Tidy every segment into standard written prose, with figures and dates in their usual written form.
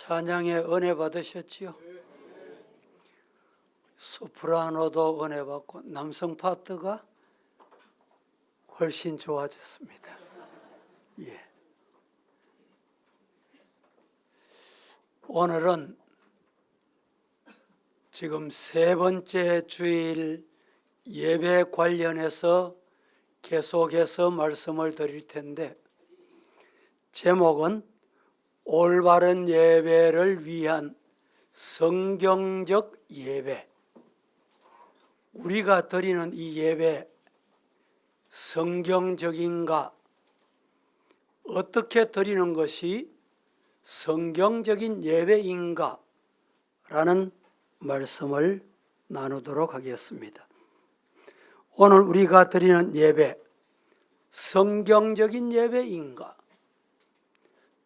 찬양의 은혜 받으셨지요? 소프라노도 은혜 받고 남성 파트가 훨씬 좋아졌습니다. 예. 오늘은 지금 세 번째 주일 예배 관련해서 계속해서 말씀을 드릴 텐데, 제목은 올바른 예배를 위한 성경적 예배. 우리가 드리는 이 예배 성경적인가? 어떻게 드리는 것이 성경적인 예배인가? 라는 말씀을 나누도록 하겠습니다. 오늘 우리가 드리는 예배, 성경적인 예배인가?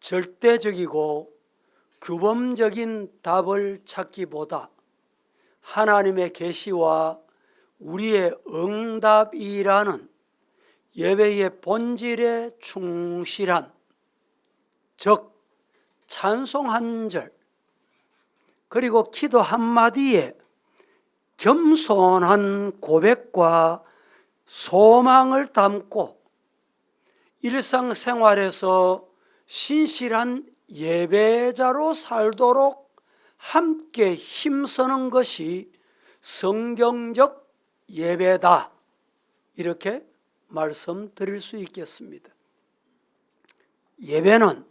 절대적이고 규범적인 답을 찾기보다 하나님의 계시와 우리의 응답이라는 예배의 본질에 충실한, 즉 찬송 한 절, 그리고 기도 한마디에 겸손한 고백과 소망을 담고 일상생활에서 신실한 예배자로 살도록 함께 힘쓰는 것이 성경적 예배다, 이렇게 말씀드릴 수 있겠습니다. 예배는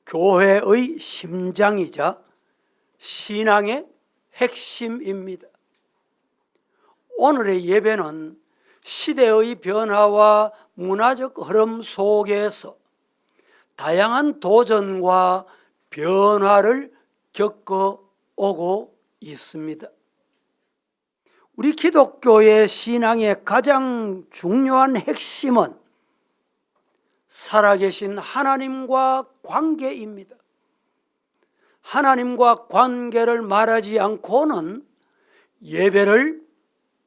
교회의 심장이자 신앙의 핵심입니다. 오늘의 예배는 시대의 변화와 문화적 흐름 속에서 다양한 도전과 변화를 겪어오고 있습니다. 우리 기독교의 신앙의 가장 중요한 핵심은 살아계신 하나님과 관계입니다. 하나님과 관계를 말하지 않고는 예배를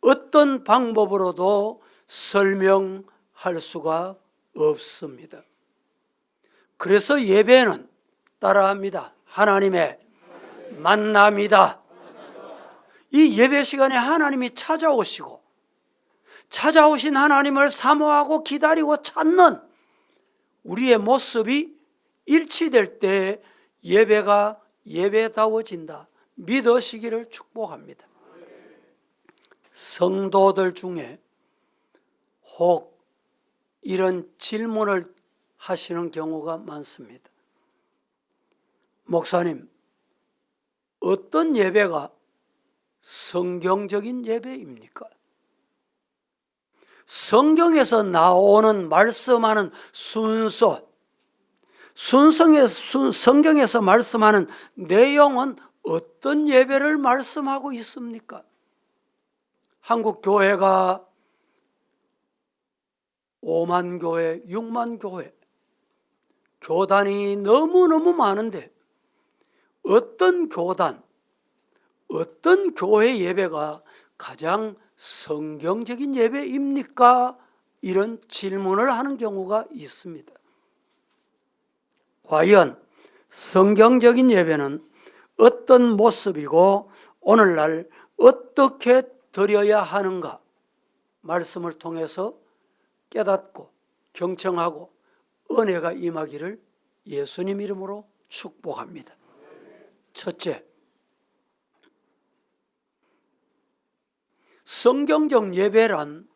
어떤 방법으로도 설명할 수가 없습니다. 그래서 예배는 따라합니다. 하나님의 만남이다. 이 예배 시간에 하나님이 찾아오시고, 찾아오신 하나님을 사모하고 기다리고 찾는 우리의 모습이 일치될 때 예배가 예배다워진다, 믿으시기를 축복합니다. 성도들 중에 혹 이런 질문을 하시는 경우가 많습니다. 목사님, 어떤 예배가 성경적인 예배입니까? 성경에서 나오는 말씀하는 순서, 성경에서 말씀하는 내용은 어떤 예배를 말씀하고 있습니까? 한국 교회가 5만 교회, 6만 교회, 교단이 너무너무 많은데 어떤 교단, 어떤 교회 예배가 가장 성경적인 예배입니까? 이런 질문을 하는 경우가 있습니다. 과연 성경적인 예배는 어떤 모습이고 오늘날 어떻게 드려야 하는가? 말씀을 통해서 깨닫고 경청하고 은혜가 임하기를 예수님 이름으로 축복합니다. 첫째, 성경적 예배란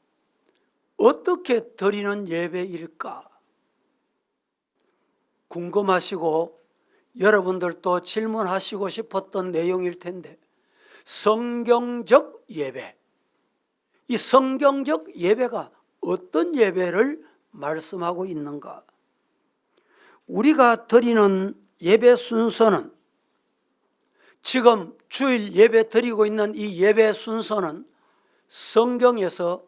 어떻게 드리는 예배일까? 궁금하시고 여러분들도 질문하시고 싶었던 내용일 텐데, 성경적 예배, 이 성경적 예배가 어떤 예배를 말씀하고 있는가? 우리가 드리는 예배 순서는, 지금 주일 예배 드리고 있는 이 예배 순서는 성경에서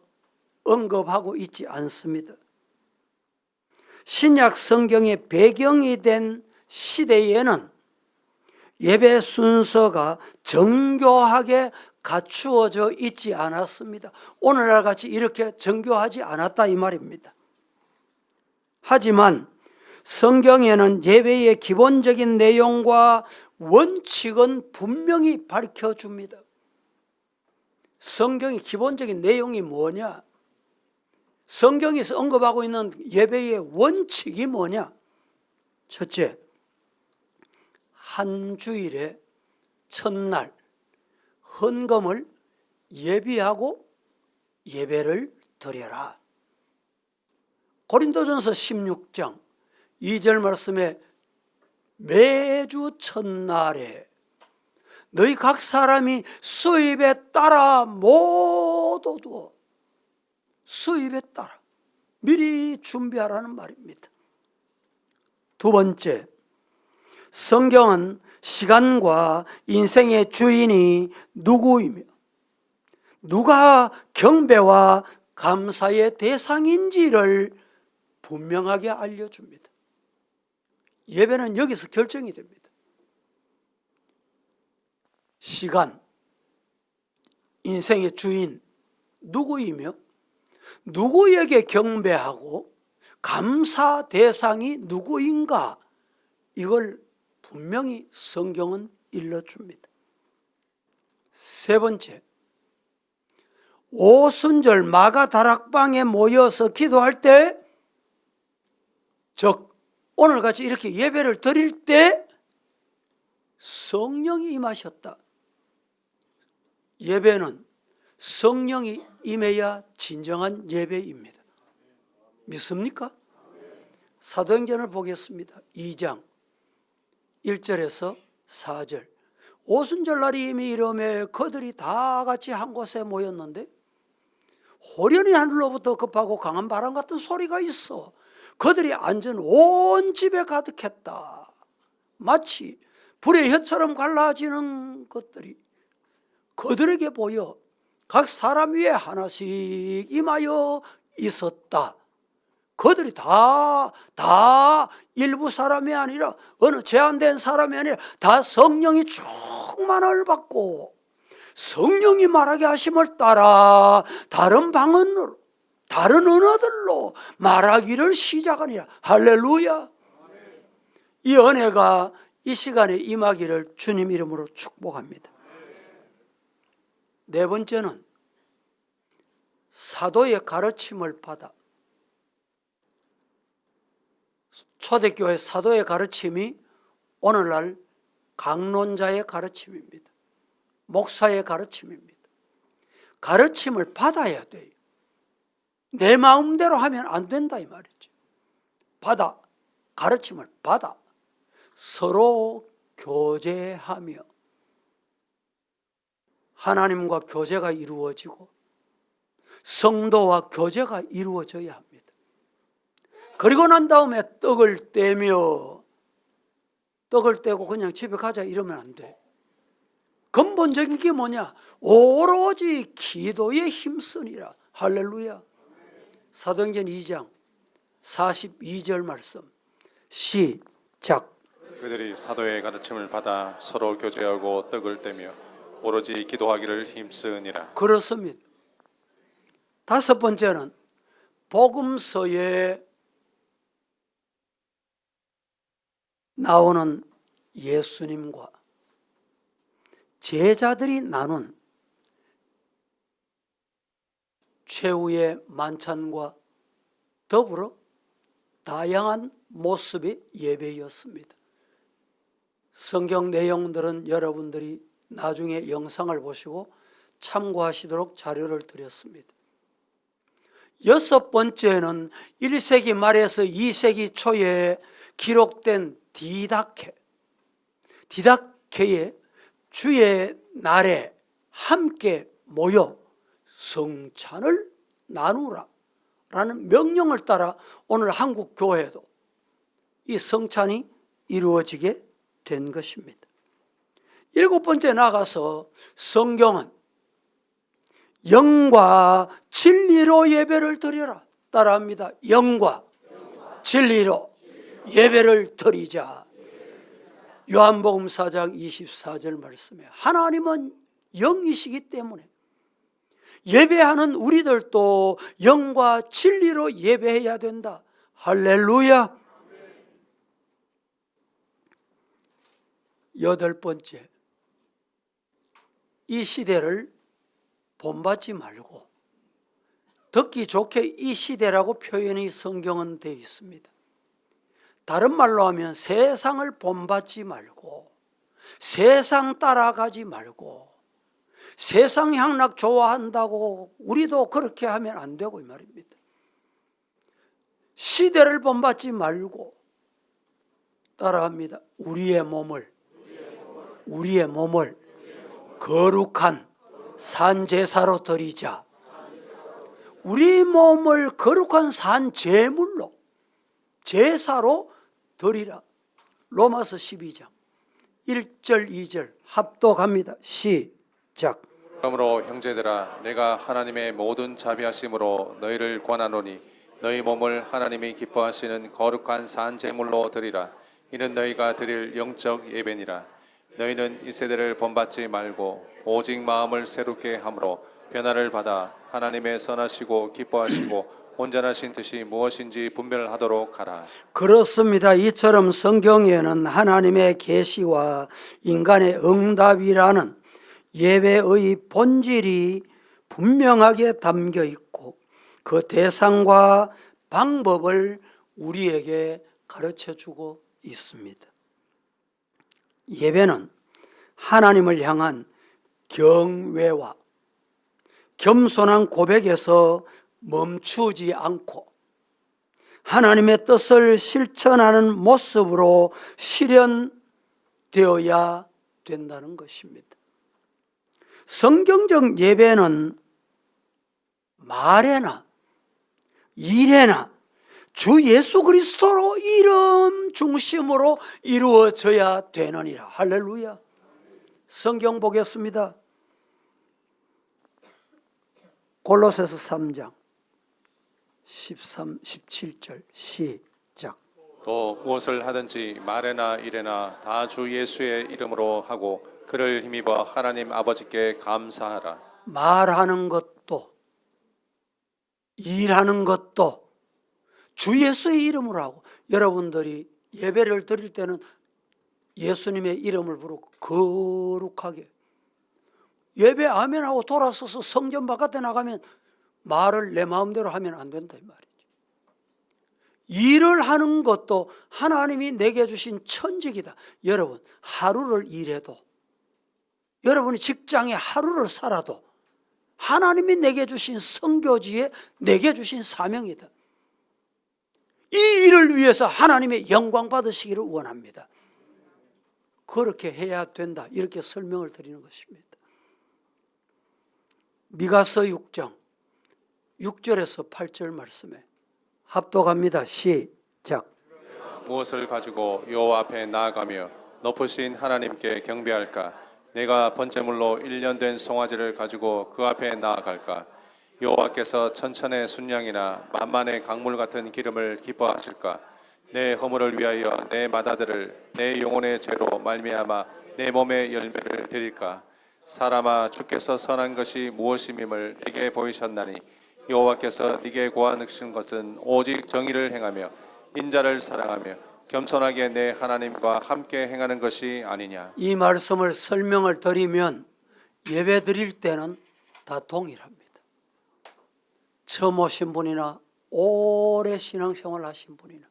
언급하고 있지 않습니다. 신약 성경의 배경이 된 시대에는 예배 순서가 정교하게 갖추어져 있지 않았습니다. 오늘날 같이 이렇게 정교하지 않았다 이 말입니다. 하지만 성경에는 예배의 기본적인 내용과 원칙은 분명히 밝혀줍니다. 성경의 기본적인 내용이 뭐냐? 성경에서 언급하고 있는 예배의 원칙이 뭐냐? 첫째, 한 주일의 첫날 헌금을 예비하고 예배를 드려라. 고린도전서 16장 2절 말씀에 매주 첫날에 너희 각 사람이 수입에 따라 모두 두어, 수입에 따라 미리 준비하라는 말입니다. 두 번째, 성경은 시간과 인생의 주인이 누구이며 누가 경배와 감사의 대상인지를 분명하게 알려줍니다. 예배는 여기서 결정이 됩니다. 시간, 인생의 주인 누구이며 누구에게 경배하고 감사 대상이 누구인가, 이걸 분명히 성경은 일러줍니다. 세 번째, 오순절 마가 다락방에 모여서 기도할 때, 즉 오늘같이 이렇게 예배를 드릴 때 성령이 임하셨다. 예배는 성령이 임해야 진정한 예배입니다. 믿습니까? 사도행전을 보겠습니다. 2장 1절에서 4절. 오순절 날이 이미 이르매 그들이 다 같이 한 곳에 모였는데 호련히 하늘로부터 급하고 강한 바람 같은 소리가 있어 그들이 앉은 온 집에 가득했다. 마치 불의 혀처럼 갈라지는 것들이 그들에게 보여 각 사람 위에 하나씩 임하여 있었다. 그들이 다 일부 사람이 아니라 어느 제한된 사람이 아니라 다 성령이 충만을 받고 성령이 말하게 하심을 따라 다른 방언으로 다른 언어들로 말하기를 시작하니라. 할렐루야. 이 은혜가 이 시간에 임하기를 주님 이름으로 축복합니다. 네 번째는 사도의 가르침을 받아. 초대교회 사도의 가르침이 오늘날 강론자의 가르침입니다. 목사의 가르침입니다. 가르침을 받아야 돼요. 내 마음대로 하면 안 된다 이 말이죠. 받아, 가르침을 받아 서로 교제하며 하나님과 교제가 이루어지고 성도와 교제가 이루어져야 합니다. 그리고 난 다음에 떡을 떼며 떡을 떼고 그냥 집에 가자 이러면 안 돼. 근본적인 게 뭐냐? 오로지 기도에 힘쓰니라. 할렐루야. 사도행전 2장 42절 말씀 시작. 그들이 사도의 가르침을 받아 서로 교제하고 떡을 떼며 오로지 기도하기를 힘쓰니라. 그렇습니다. 다섯 번째는 복음서에 나오는 예수님과 제자들이 나눈 최후의 만찬과 더불어 다양한 모습의 예배였습니다. 성경 내용들은 여러분들이 나중에 영상을 보시고 참고하시도록 자료를 드렸습니다. 여섯 번째는 1세기 말에서 2세기 초에 기록된 디다케의 주의 날에 함께 모여 성찬을 나누라 라는 명령을 따라 오늘 한국 교회도 이 성찬이 이루어지게 된 것입니다. 일곱 번째 나가서 성경은 영과 진리로 예배를 드려라. 따라합니다. 영과 진리로 예배를 드리자. 요한복음 4장 24절 말씀에 하나님은 영이시기 때문에 예배하는 우리들도 영과 진리로 예배해야 된다. 할렐루야. 8번째, 이 시대를 본받지 말고, 듣기 좋게 이 시대라고 표현이 성경은 되어 있습니다. 다른 말로 하면 세상을 본받지 말고, 세상 따라가지 말고, 세상 향락 좋아한다고 우리도 그렇게 하면 안 되고 이 말입니다. 시대를 본받지 말고 따라합니다. 우리의 몸을 거룩한 산제사로 드리자. 우리 몸을 거룩한 산제물로, 제사로 드리라. 로마서 12장 1절 2절 합독합니다. 시작. 그러므로 형제들아, 내가 하나님의 모든 자비하심으로 너희를 권하노니 너희 몸을 하나님이 기뻐하시는 거룩한 산제물로 드리라. 이는 너희가 드릴 영적 예배니라. 너희는 이 세대를 본받지 말고 오직 마음을 새롭게 함으로 변화를 받아 하나님의 선하시고 기뻐하시고 온전하신 뜻이 무엇인지 분별하도록 하라. 그렇습니다. 이처럼 성경에는 하나님의 계시와 인간의 응답이라는 예배의 본질이 분명하게 담겨 있고 그 대상과 방법을 우리에게 가르쳐주고 있습니다. 예배는 하나님을 향한 경외와 겸손한 고백에서 멈추지 않고 하나님의 뜻을 실천하는 모습으로 실현되어야 된다는 것입니다. 성경적 예배는 말에나 일에나 주 예수 그리스도로 이름 중심으로 이루어져야 되느니라. 할렐루야. 성경 보겠습니다. 골로새서 3장 13, 17절 시작. 또 무엇을 하든지 말에나 일에나 다 주 예수의 이름으로 하고 그를 힘입어 하나님 아버지께 감사하라. 말하는 것도 일하는 것도 주 예수의 이름으로 하고, 여러분들이 예배를 드릴 때는 예수님의 이름을 부르고 거룩하게, 예배 아멘하고 돌아서서 성전 바깥에 나가면 말을 내 마음대로 하면 안 된다 이 말이죠. 일을 하는 것도 하나님이 내게 주신 천직이다. 여러분, 하루를 일해도, 여러분이 직장에 하루를 살아도 하나님이 내게 주신 선교지에 내게 주신 사명이다. 이 일을 위해서 하나님의 영광 받으시기를 원합니다. 그렇게 해야 된다, 이렇게 설명을 드리는 것입니다. 미가서 6장 6절에서 8절 말씀에 합독합니다. 시작. 무엇을 가지고 여호와 앞에 나아가며 높으신 하나님께 경배할까? 내가 번제물로 1년 된 송아지를 가지고 그 앞에 나아갈까? 여호와께서 천천의 순양이나 만만의 강물 같은 기름을 기뻐하실까? 내 허물을 위하여 내 맏아들을 내 영혼의 죄로 말미암아 내 몸의 열매를 드릴까? 사람아, 주께서 선한 것이 무엇임임을 내게 보이셨나니 여호와께서 네게 고하시는 것은 오직 정의를 행하며 인자를 사랑하며 겸손하게 내 하나님과 함께 행하는 것이 아니냐. 이 말씀을 설명을 드리면 예배 드릴 때는 다 동일합니다. 처음 오신 분이나 오래 신앙생활 하신 분이나,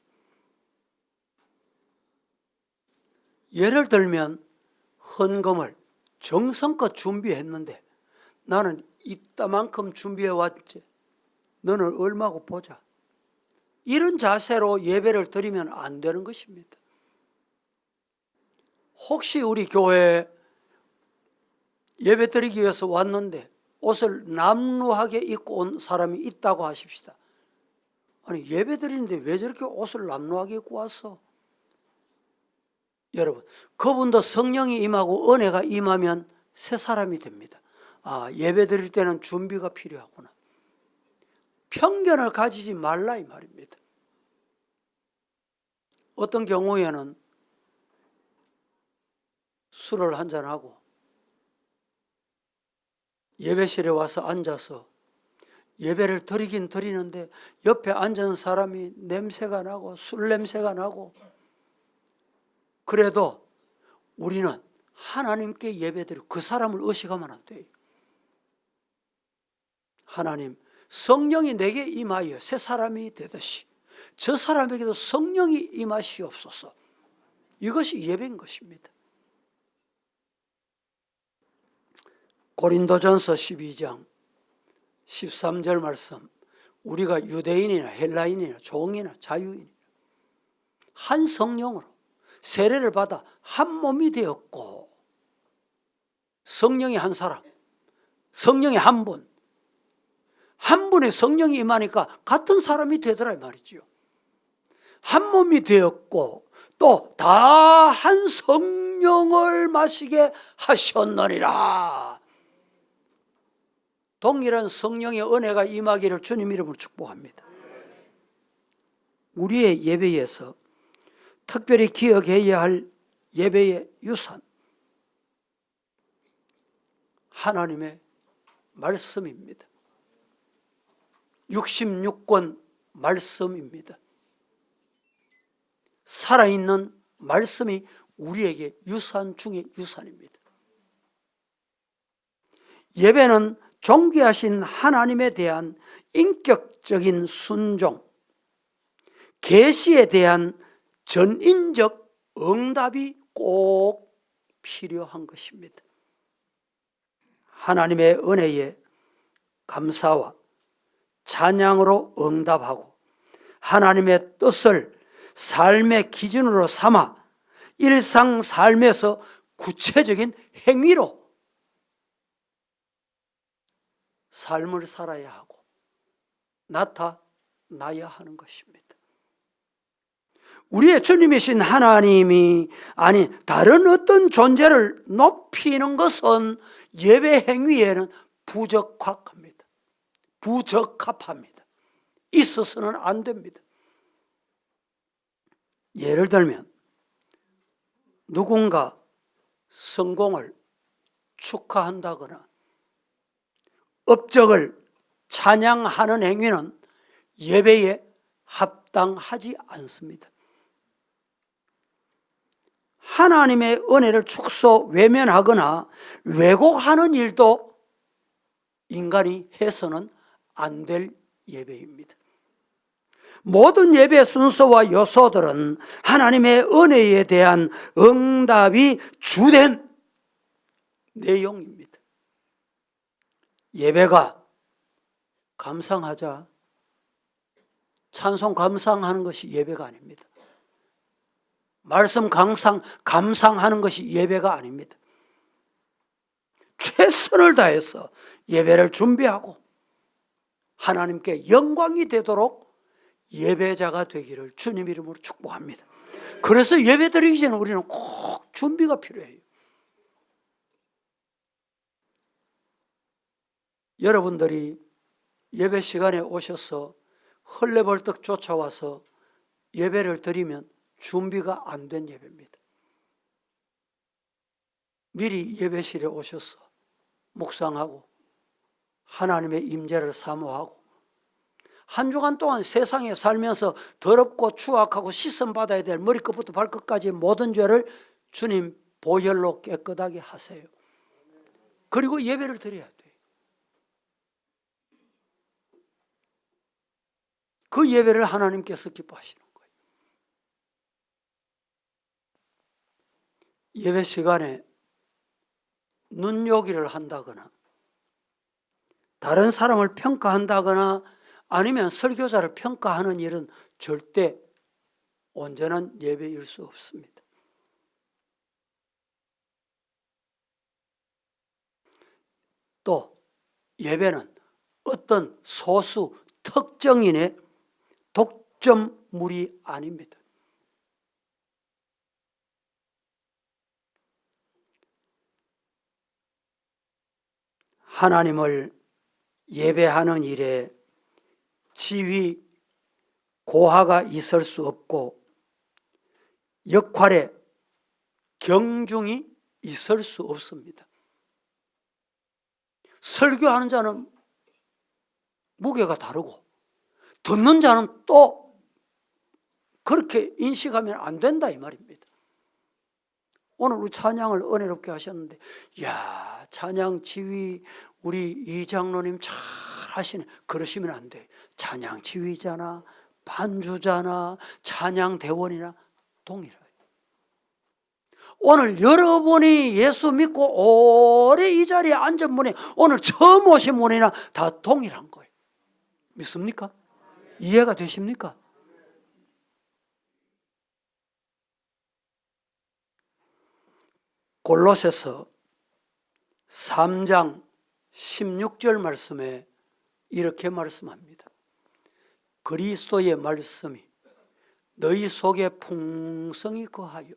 예를 들면 헌금을 정성껏 준비했는데 나는 이따만큼 준비해 왔지, 너는 얼마고 보자, 이런 자세로 예배를 드리면 안 되는 것입니다. 혹시 우리 교회에 예배 드리기 위해서 왔는데 옷을 남루하게 입고 온 사람이 있다고 하십시다. 아니, 예배 드리는데 왜 저렇게 옷을 남루하게 입고 왔어? 여러분, 그분도 성령이 임하고 은혜가 임하면 새 사람이 됩니다. 아, 예배 드릴 때는 준비가 필요하구나. 편견을 가지지 말라 이 말입니다. 어떤 경우에는 술을 한잔하고 예배실에 와서 앉아서 예배를 드리긴 드리는데 옆에 앉은 사람이 냄새가 나고 술 냄새가 나고, 그래도 우리는 하나님께 예배드리고 그 사람을 의식하면 안 돼요. 하나님, 성령이 내게 임하여 새 사람이 되듯이 저 사람에게도 성령이 임하시옵소서. 이것이 예배인 것입니다. 고린도전서 12장 13절 말씀, 우리가 유대인이나 헬라인이나 종이나 자유인이나 한 성령으로 세례를 받아 한 몸이 되었고, 성령이 한 사람, 성령이 한 분, 한 분의 성령이 임하니까 같은 사람이 되더라 이 말이죠. 한 몸이 되었고 또 다 한 성령을 마시게 하셨느니라. 동일한 성령의 은혜가 임하기를 주님 이름으로 축복합니다. 우리의 예배에서 특별히 기억해야 할 예배의 유산, 하나님의 말씀입니다. 66권 말씀입니다. 살아있는 말씀이 우리에게 유산 중의 유산입니다. 예배는 존귀하신 하나님에 대한 인격적인 순종, 계시에 대한 전인적 응답이 꼭 필요한 것입니다. 하나님의 은혜에 감사와 찬양으로 응답하고 하나님의 뜻을 삶의 기준으로 삼아 일상 삶에서 구체적인 행위로 삶을 살아야 하고 나타나야 하는 것입니다. 우리의 주님이신 하나님이 아닌 다른 어떤 존재를 높이는 것은 예배 행위에는 부적합합니다. 있어서는 안 됩니다. 예를 들면 누군가 성공을 축하한다거나 업적을 찬양하는 행위는 예배에 합당하지 않습니다. 하나님의 은혜를 축소, 외면하거나 왜곡하는 일도 인간이 해서는 안 될 예배입니다. 모든 예배 순서와 요소들은 하나님의 은혜에 대한 응답이 주된 내용입니다. 예배가 감상하자, 찬송 감상하는 것이 예배가 아닙니다. 말씀 감상하는 것이 예배가 아닙니다. 최선을 다해서 예배를 준비하고 하나님께 영광이 되도록 예배자가 되기를 주님 이름으로 축복합니다. 그래서 예배 드리기 전에 우리는 꼭 준비가 필요해요. 여러분들이 예배 시간에 오셔서 헐레벌떡 쫓아와서 예배를 드리면 준비가 안 된 예배입니다. 미리 예배실에 오셔서 묵상하고 하나님의 임재를 사모하고 한 주간 동안 세상에 살면서 더럽고 추악하고 씻음받아야 될 머리끝부터 발끝까지 모든 죄를 주님 보혈로 깨끗하게 하세요. 그리고 예배를 드려야 돼요. 그 예배를 하나님께서 기뻐하시는 거예요. 예배 시간에 눈요기를 한다거나 다른 사람을 평가한다거나 아니면 설교자를 평가하는 일은 절대 온전한 예배일 수 없습니다. 또 예배는 어떤 소수 특정인의 독점물이 아닙니다. 하나님을 예배하는 일에 지위, 고하가 있을 수 없고 역할에 경중이 있을 수 없습니다. 설교하는 자는 무게가 다르고 듣는 자는 또 그렇게 인식하면 안 된다 이 말입니다. 오늘 우리 찬양을 은혜롭게 하셨는데, 야, 찬양 지휘 우리 이 장로님 잘 하시네. 그러시면 안 돼. 찬양 지휘자나 반주자나 찬양 대원이나 동일해요. 오늘 여러분이 예수 믿고 오래 이 자리에 앉은 분이 오늘 처음 오신 분이나 다 동일한 거예요. 믿습니까? 이해가 되십니까? 골로새서 3장 16절 말씀에 이렇게 말씀합니다. 그리스도의 말씀이 너희 속에 풍성히 거하여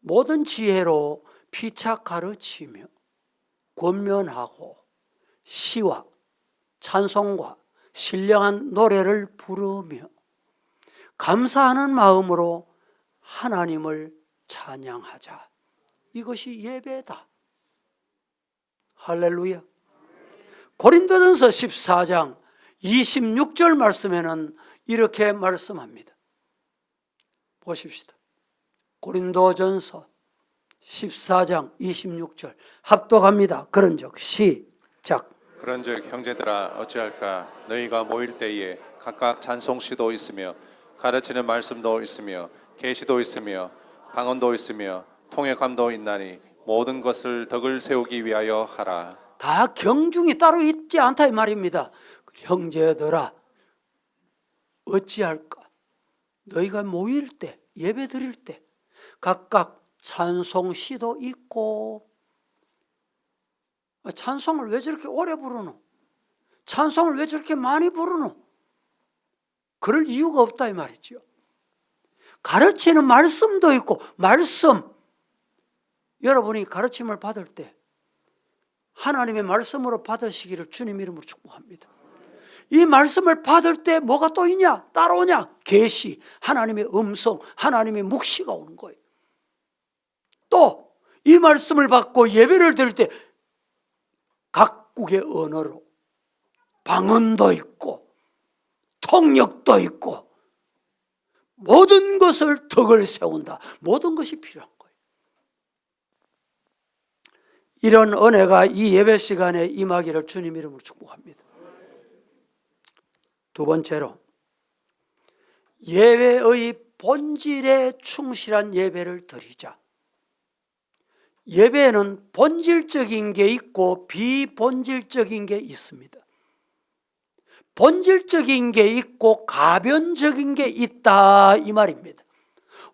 모든 지혜로 피차 가르치며 권면하고 시와 찬송과 신령한 노래를 부르며 감사하는 마음으로 하나님을 찬양하자. 이것이 예배다. 할렐루야. 고린도전서 14장 26절 말씀에는 이렇게 말씀합니다. 보십시다. 고린도전서 14장 26절 합독합니다. 그런즉 시작. 그런즉 형제들아 어찌할까 너희가 모일 때에 각각 찬송시도 있으며 가르치는 말씀도 있으며 계시도 있으며 방언도 있으며 통역함도 있나니 모든 것을 덕을 세우기 위하여 하라. 다 경중이 따로 있지 않다 이 말입니다. 형제들아 어찌할까 너희가 모일 때 예배 드릴 때 각각 찬송시도 있고. 찬송을 왜 저렇게 오래 부르노? 찬송을 왜 저렇게 많이 부르노? 그럴 이유가 없다 이 말이죠. 가르치는 말씀도 있고. 말씀, 여러분이 가르침을 받을 때 하나님의 말씀으로 받으시기를 주님 이름으로 축복합니다. 이 말씀을 받을 때 뭐가 또 있냐? 따라오냐? 계시, 하나님의 음성, 하나님의 묵시가 오는 거예요. 또 이 말씀을 받고 예배를 드릴 때 각국의 언어로 방언도 있고 통역도 있고 모든 것을 덕을 세운다. 모든 것이 필요한 거예요. 이런 은혜가 이 예배 시간에 임하기를 주님 이름으로 축복합니다. 두 번째로 예배의 본질에 충실한 예배를 드리자. 예배에는 본질적인 게 있고 비본질적인 게 있습니다. 본질적인 게 있고 가변적인 게 있다 이 말입니다.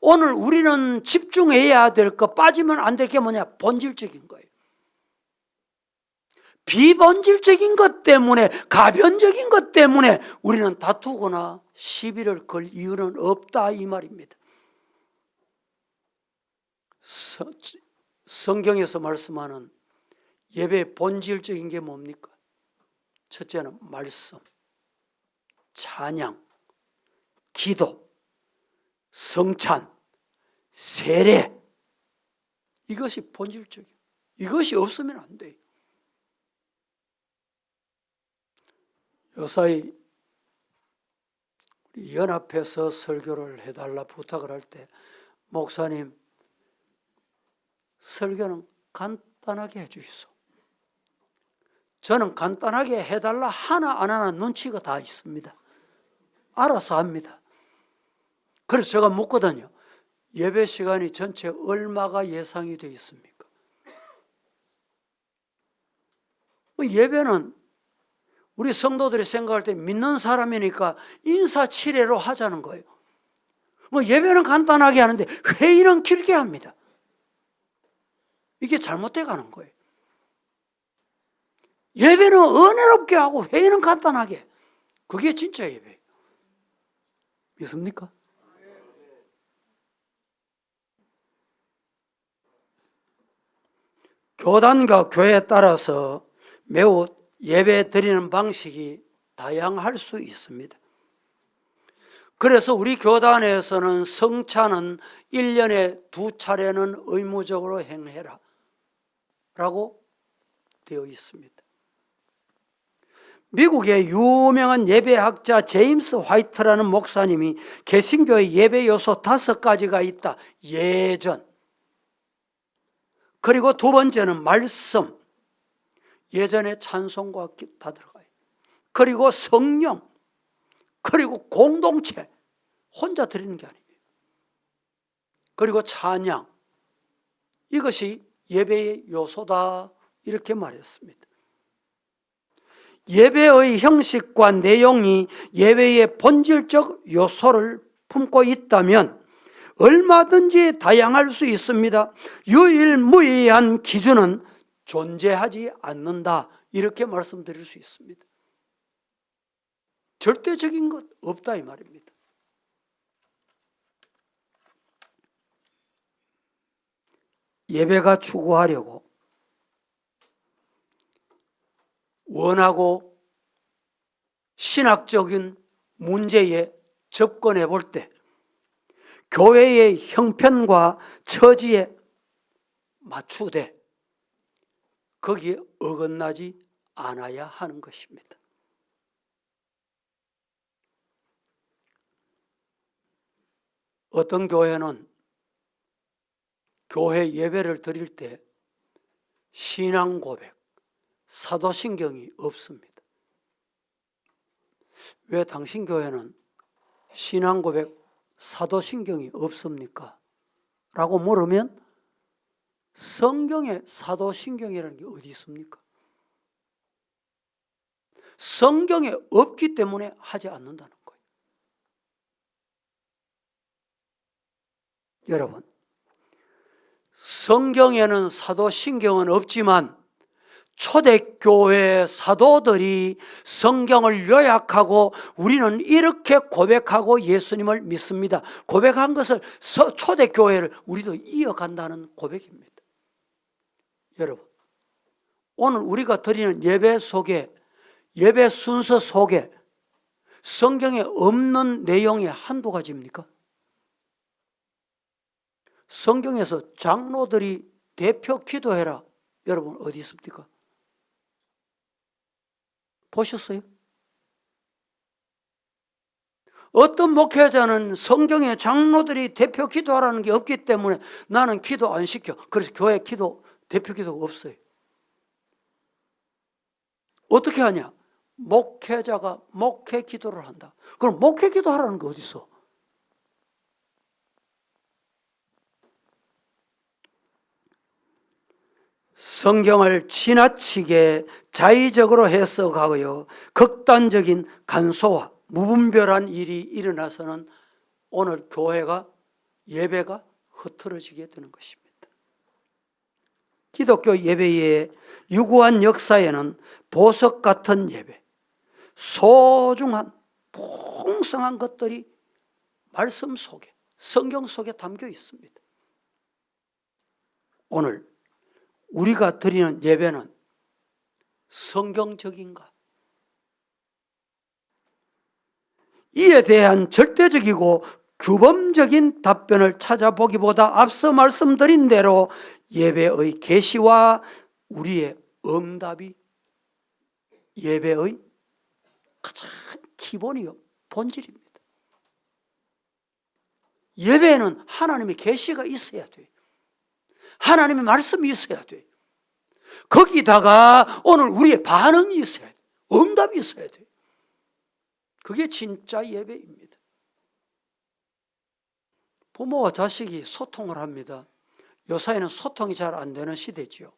오늘 우리는 집중해야 될 것, 빠지면 안 될 게 뭐냐? 본질적인 거예요. 비본질적인 것 때문에, 가변적인 것 때문에 우리는 다투거나 시비를 걸 이유는 없다 이 말입니다. 성경에서 말씀하는 예배의 본질적인 게 뭡니까? 첫째는 말씀, 찬양, 기도, 성찬, 세례. 이것이 본질적이에요. 이것이 없으면 안 돼요. 요사이 우리 연합해서 설교를 해달라 부탁을 할 때 목사님 설교는 간단하게 해주시소. 저는 간단하게 해달라 하나 안 하나 눈치가 다 있습니다. 알아서 합니다. 그래서 제가 묻거든요. 예배 시간이 전체 얼마가 예상이 되어 있습니까? 예배는 우리 성도들이 생각할 때 믿는 사람이니까 인사치레로 하자는 거예요. 예배는 간단하게 하는데 회의는 길게 합니다. 이게 잘못돼 가는 거예요. 예배는 은혜롭게 하고 회의는 간단하게. 그게 진짜 예배예요. 믿습니까? 교단과 교회에 따라서 매우 예배 드리는 방식이 다양할 수 있습니다. 그래서 우리 교단에서는 성찬은 1년에 2차례는 의무적으로 행해라 라고 되어 있습니다. 미국의 유명한 예배학자 제임스 화이트라는 목사님이 개신교의 예배 요소 5가지가 있다. 예전, 그리고 두 번째는 말씀. 예전에 찬송과 다 들어가요. 그리고 성령. 그리고 공동체. 혼자 드리는 게 아니에요. 그리고 찬양. 이것이 예배의 요소다 이렇게 말했습니다. 예배의 형식과 내용이 예배의 본질적 요소를 품고 있다면 얼마든지 다양할 수 있습니다. 유일무이한 기준은 존재하지 않는다 이렇게 말씀드릴 수 있습니다. 절대적인 것 없다 이 말입니다. 예배가 추구하려고 원하고 신학적인 문제에 접근해 볼 때 교회의 형편과 처지에 맞추되 거기에 어긋나지 않아야 하는 것입니다. 어떤 교회는 교회 예배를 드릴 때 신앙 고백, 사도신경이 없습니다. 왜 당신 교회는 신앙 고백, 사도신경이 없습니까? 라고 물으면 성경에 사도신경이라는 게 어디 있습니까? 성경에 없기 때문에 하지 않는다는 거예요. 여러분, 성경에는 사도신경은 없지만 초대교회 사도들이 성경을 요약하고 우리는 이렇게 고백하고 예수님을 믿습니다. 고백한 것을 초대교회를 우리도 이어간다는 고백입니다. 여러분, 오늘 우리가 드리는 예배 속에, 예배 순서 속에 성경에 없는 내용이 한두 가지입니까? 성경에서 장로들이 대표 기도해라. 여러분 어디 있습니까? 보셨어요? 어떤 목회자는 성경에 장로들이 대표 기도하라는 게 없기 때문에 나는 기도 안 시켜. 그래서 교회 기도, 대표 기도가 없어요. 어떻게 하냐? 목회자가 목회 기도를 한다. 그럼 목회 기도하라는 게 어디 있어? 성경을 지나치게 자의적으로 해석하고요, 극단적인 간소화, 무분별한 일이 일어나서는 오늘 교회가, 예배가 흐트러지게 되는 것입니다. 기독교 예배의 유구한 역사에는 보석 같은 예배, 소중한 풍성한 것들이 말씀 속에, 성경 속에 담겨 있습니다. 오늘 우리가 드리는 예배는 성경적인가? 이에 대한 절대적이고 규범적인 답변을 찾아보기보다 앞서 말씀드린 대로 예배의 계시와 우리의 응답이 예배의 가장 기본이요, 본질입니다. 예배에는 하나님의 계시가 있어야 돼요. 하나님의 말씀이 있어야 돼. 거기다가 오늘 우리의 반응이 있어야 돼. 응답이 있어야 돼. 그게 진짜 예배입니다. 부모와 자식이 소통을 합니다. 요사이는 소통이 잘 안 되는 시대지요.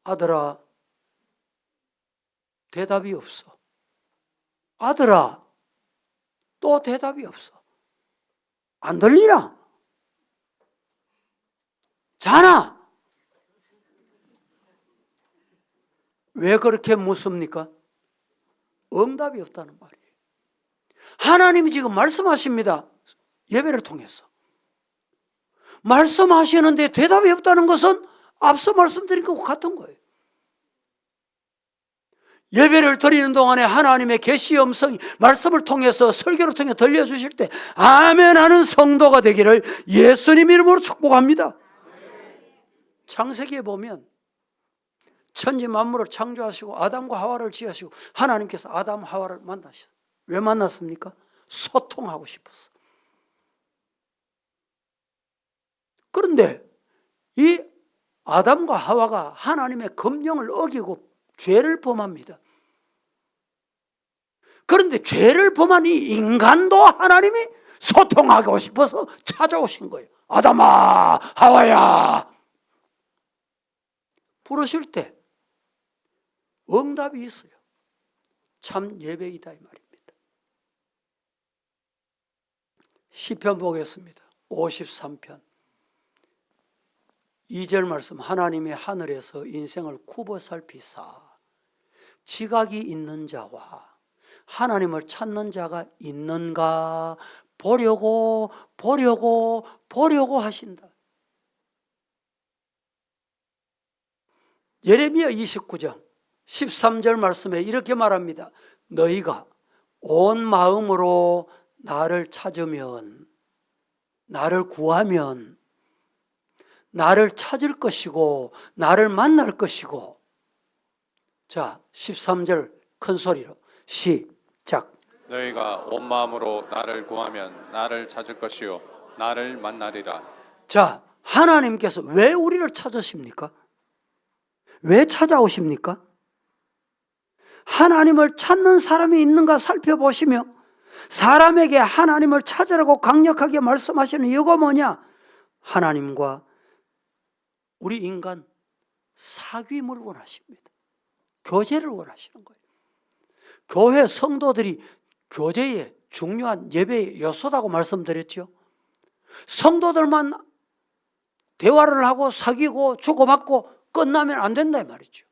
아들아, 대답이 없어. 아들아, 또 대답이 없어. 안 들리나? 자나? 왜 그렇게 묻습니까? 응답이 없다는 말이에요. 하나님이 지금 말씀하십니다. 예배를 통해서. 말씀하시는데 대답이 없다는 것은 앞서 말씀드린 것과 같은 거예요. 예배를 드리는 동안에 하나님의 계시 음성이 말씀을 통해서, 설교를 통해 들려주실 때 아멘 하는 성도가 되기를 예수님 이름으로 축복합니다. 창세기에 보면 천지 만물을 창조하시고 아담과 하와를 지으시고 하나님께서 아담 하와를 만나셨어요. 왜 만났습니까? 소통하고 싶었어. 그런데 아담과 하와가 하나님의 검령을 어기고 죄를 범합니다. 그런데 죄를 범한 이 인간도 하나님이 소통하고 싶어서 찾아오신 거예요. 아담아, 하와야. 부르실 때 응답이 있어요. 참 예배이다 이 말입니다. 시편 보겠습니다. 53편 2절 말씀. 하나님이 하늘에서 인생을 굽어 살피사 지각이 있는 자와 하나님을 찾는 자가 있는가 보려고 하신다. 예레미야 29장 13절 말씀에 이렇게 말합니다. 너희가 온 마음으로 나를 찾으면, 나를 구하면 나를 찾을 것이고 나를 만날 것이고. 자, 13절 큰 소리로 시작. 너희가 온 마음으로 나를 구하면 나를 찾을 것이요 나를 만나리라. 자, 하나님께서 왜 우리를 찾으십니까? 왜 찾아오십니까? 하나님을 찾는 사람이 있는가 살펴보시며 사람에게 하나님을 찾으라고 강력하게 말씀하시는 이유가 뭐냐? 하나님과 우리 인간 사귐을 원하십니다. 교제를 원하시는 거예요. 교회 성도들이 교제의 중요한 예배의 요소라고 말씀드렸죠. 성도들만 대화를 하고 사귀고 주고받고 끝나면 안 된다 이 말이죠.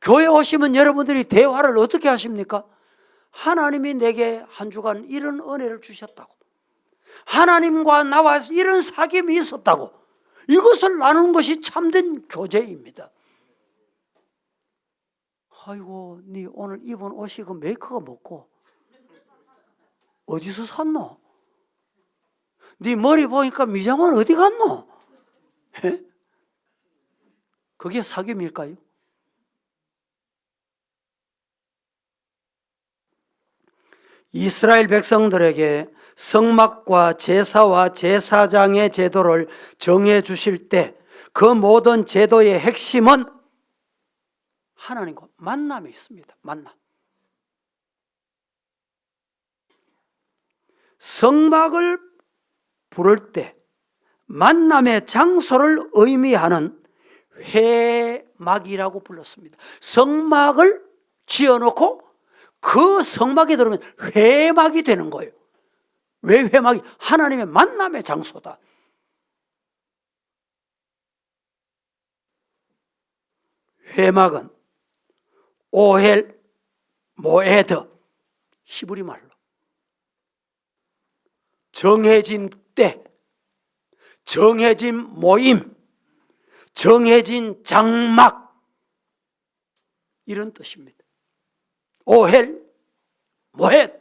교회 오시면 여러분들이 대화를 어떻게 하십니까? 하나님이 내게 한 주간 이런 은혜를 주셨다고, 하나님과 나와 이런 사귐이 있었다고, 이것을 나누는 것이 참된 교제입니다. 아이고, 네 오늘 입은 옷이 그 메이커가 뭐고 어디서 샀노? 네 머리 보니까 미장원 어디 갔노? 에? 그게 사귐일까요? 이스라엘 백성들에게 성막과 제사와 제사장의 제도를 정해 주실 때 그 모든 제도의 핵심은 하나님과 만남이 있습니다. 만남. 성막을 부를 때 만남의 장소를 의미하는 회막이라고 불렀습니다. 성막을 지어놓고 그 성막에 들어오면 회막이 되는 거예요. 왜 회막이? 하나님의 만남의 장소다. 회막은 오헬 모에드, 히브리 말로 정해진 때, 정해진 모임, 정해진 장막, 이런 뜻입니다. 오헬 모에드,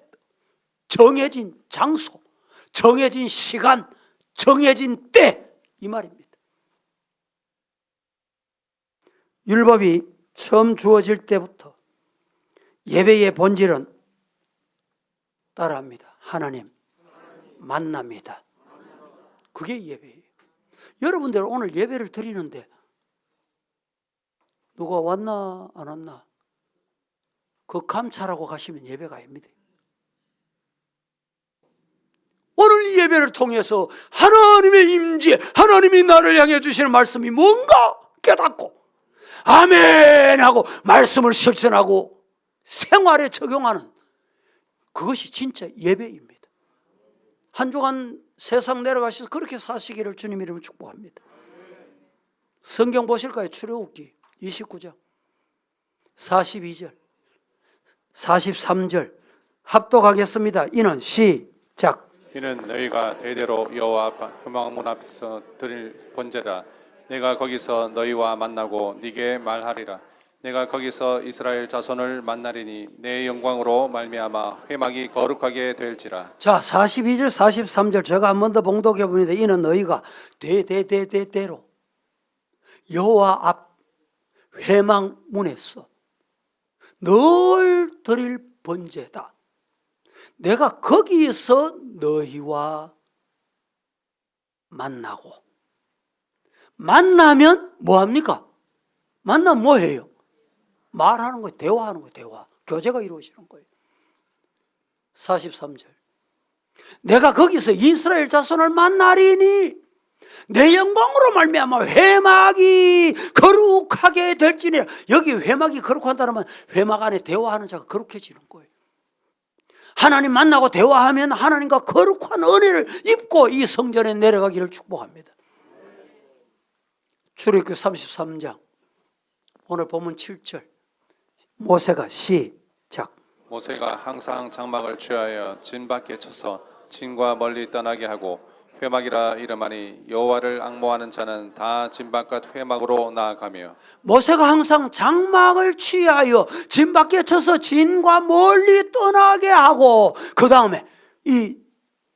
정해진 장소, 정해진 시간, 정해진 때, 이 말입니다. 율법이 처음 주어질 때부터 예배의 본질은 따라합니다. 하나님 만납니다. 그게 예배예요. 여러분들 오늘 예배를 드리는데 누가 왔나 안 왔나 그 감찰하고 가시면 예배가 아닙니다. 오늘 이 예배를 통해서 하나님의 임재, 하나님이 나를 향해 주시는 말씀이 뭔가 깨닫고 아멘 하고 말씀을 실천하고 생활에 적용하는, 그것이 진짜 예배입니다. 한 주간 세상 내려가셔서 그렇게 사시기를 주님 이름으로 축복합니다. 성경 보실까요? 출애굽기 29장 42절 43절 합독하겠습니다. 이는 시작. 이는 너희가 대대로 여호와 회막문 앞에서 드릴 번제라. 내가 거기서 너희와 만나고 네게 말하리라. 내가 거기서 이스라엘 자손을 만나리니 내 영광으로 말미암아 회막이 거룩하게 될지라. 자, 42절 43절 제가 한 번 더 봉독해 봅니다. 이는 너희가 대대로 여호와 앞 회막 문에서 늘 드릴 번제다. 내가 거기서 너희와 만나고 만나면 뭐 합니까? 만나면 뭐 해요? 말하는 거예요. 대화하는 거예요. 대화. 교제가 이루어지는 거예요. 43절. 내가 거기서 이스라엘 자손을 만나리니 내 영광으로 말미암아 회막이 거룩하게 될지니. 여기 회막이 거룩하다는 말, 회막 안에 대화하는 자가 거룩해지는 거예요. 하나님 만나고 대화하면 하나님과 거룩한 은혜를 입고 이 성전에 내려가기를 축복합니다. 출애굽기 33장 오늘 본문 7절. 모세가 시작. 모세가 항상 장막을 취하여 진 밖에 쳐서 진과 멀리 떠나게 하고 회막이라 이름하니 여호와를 앙모하는 자는 다 진 바깥 회막으로 나아가며. 모세가 항상 장막을 취하여 진 밖에 쳐서 진과 멀리 떠나게 하고 그 다음에 이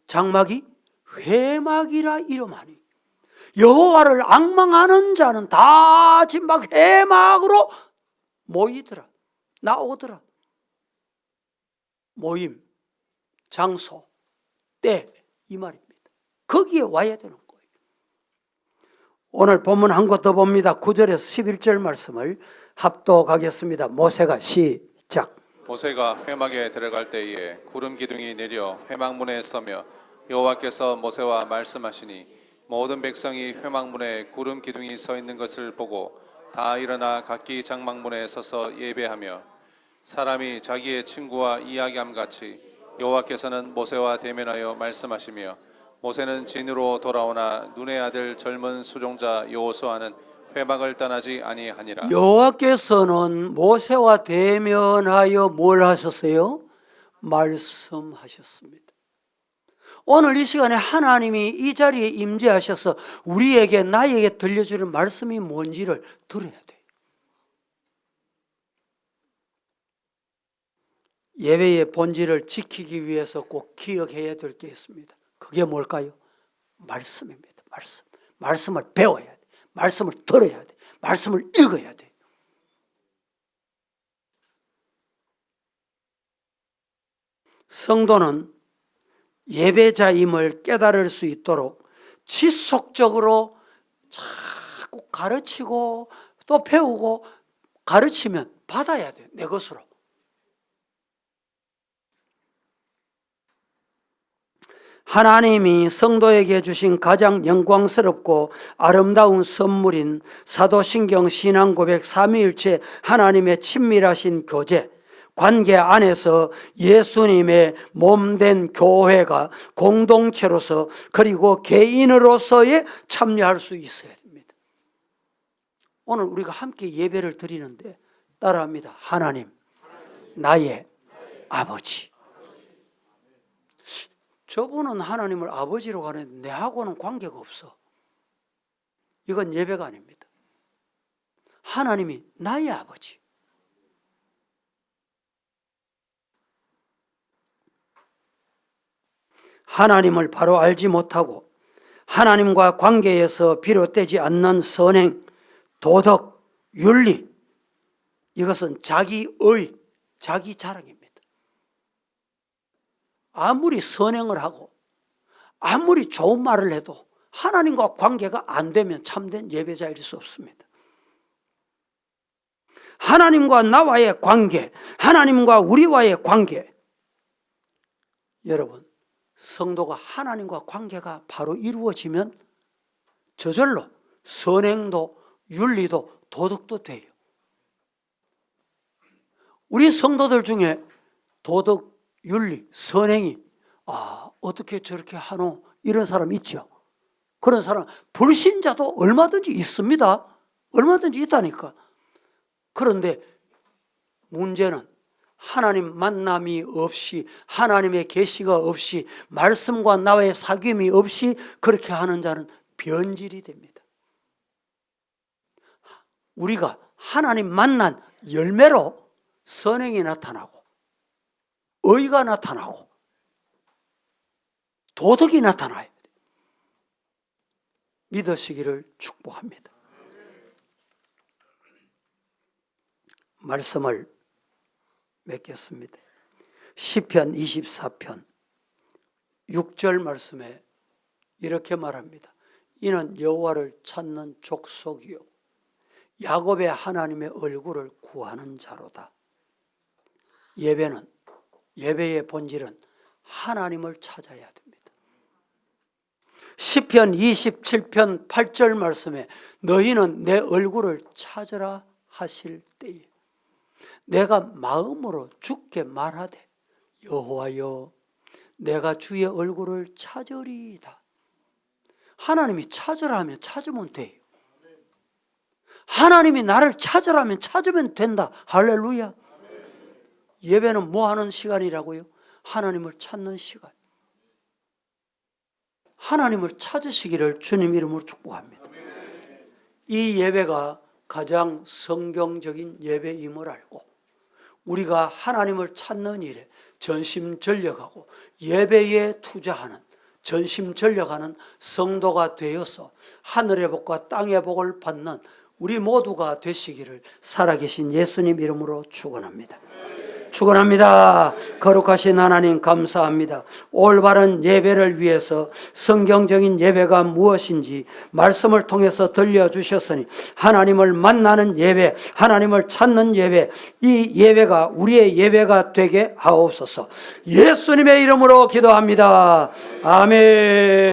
장막이 회막이라 이름하니 여호와를 앙망하는 자는 다 진 밖 회막으로 모이더라. 나오더라. 모임, 장소, 때 이 말입니다. 거기에 와야 되는 거예요. 오늘 본문 한 곳 더 봅니다. 9절에서 11절 말씀을 합독하겠습니다. 모세가 시작. 모세가 회막에 들어갈 때에 구름 기둥이 내려 회막문에 서며 여호와께서 모세와 말씀하시니 모든 백성이 회막문에 구름 기둥이 서 있는 것을 보고 다 일어나 각기 장막문에 서서 예배하며 사람이 자기의 친구와 이야기함 같이 여호와께서는 모세와 대면하여 말씀하시며 모세는 진으로 돌아오나 눈의 아들 젊은 수종자 여호수아는 회막을 떠나지 아니하니라. 여호와께서는 모세와 대면하여 뭘 하셨어요? 말씀하셨습니다. 오늘 이 시간에 하나님이 이 자리에 임재하셔서 우리에게 나에게 들려주는 말씀이 뭔지를 들어야 돼요. 예배의 본질을 지키기 위해서 꼭 기억해야 될 게 있습니다. 그게 뭘까요? 말씀입니다. 말씀. 말씀을 배워야 돼. 말씀을 들어야 돼. 말씀을 읽어야 돼. 성도는 예배자임을 깨달을 수 있도록 지속적으로 자꾸 가르치고 또 배우고 가르치면 받아야 돼요. 내 것으로. 하나님이 성도에게 주신 가장 영광스럽고 아름다운 선물인 사도신경 신앙고백 삼위일체 하나님의 친밀하신 교제, 관계 안에서 예수님의 몸된 교회가 공동체로서 그리고 개인으로서의 참여할 수 있어야 됩니다. 오늘 우리가 함께 예배를 드리는데 따라합니다. 하나님, 나의 아버지. 저분은 하나님을 아버지로 가는데 내하고는 관계가 없어. 이건 예배가 아닙니다. 하나님이 나의 아버지. 하나님을 바로 알지 못하고 하나님과 관계에서 비롯되지 않는 선행, 도덕, 윤리, 이것은 자기의, 자기 자랑입니다. 아무리 선행을 하고 아무리 좋은 말을 해도 하나님과 관계가 안 되면 참된 예배자일 수 없습니다. 하나님과 나와의 관계, 하나님과 우리와의 관계. 여러분, 성도가 하나님과 관계가 바로 이루어지면 저절로 선행도 윤리도 도덕도 돼요. 우리 성도들 중에 도덕, 윤리, 선행이 어떻게 저렇게 하노? 이런 사람 있죠. 그런 사람 불신자도 얼마든지 있습니다. 얼마든지 있다니까. 그런데 문제는 하나님 만남이 없이 하나님의 계시가 없이 말씀과 나의 사귐이 없이 그렇게 하는 자는 변질이 됩니다. 우리가 하나님 만난 열매로 선행이 나타나고 의가 나타나고 도덕이 나타나요. 믿으시기를 축복합니다. 말씀을 맺겠습니다. 시편 24편 6절 말씀에 이렇게 말합니다. 이는 여호와를 찾는 족속이요 야곱의 하나님의 얼굴을 구하는 자로다. 예배의 본질은 하나님을 찾아야 됩니다. 시편 27편 8절 말씀에 너희는 내 얼굴을 찾으라 하실 때에 내가 마음으로 주께 말하되 여호와여 내가 주의 얼굴을 찾으리이다. 하나님이 찾으라 하면 찾으면 돼요. 하나님이 나를 찾으라면 찾으면 된다. 할렐루야. 예배는 뭐 하는 시간이라고요? 하나님을 찾는 시간. 하나님을 찾으시기를 주님 이름으로 축복합니다. 이 예배가 가장 성경적인 예배임을 알고 우리가 하나님을 찾는 일에 전심전력하고 예배에 투자하는 전심전력하는 성도가 되어서 하늘의 복과 땅의 복을 받는 우리 모두가 되시기를 살아계신 예수님 이름으로 축원합니다. 축원합니다. 거룩하신 하나님 감사합니다. 올바른 예배를 위해서 성경적인 예배가 무엇인지 말씀을 통해서 들려주셨으니 하나님을 만나는 예배, 하나님을 찾는 예배, 이 예배가 우리의 예배가 되게 하옵소서. 예수님의 이름으로 기도합니다. 아멘.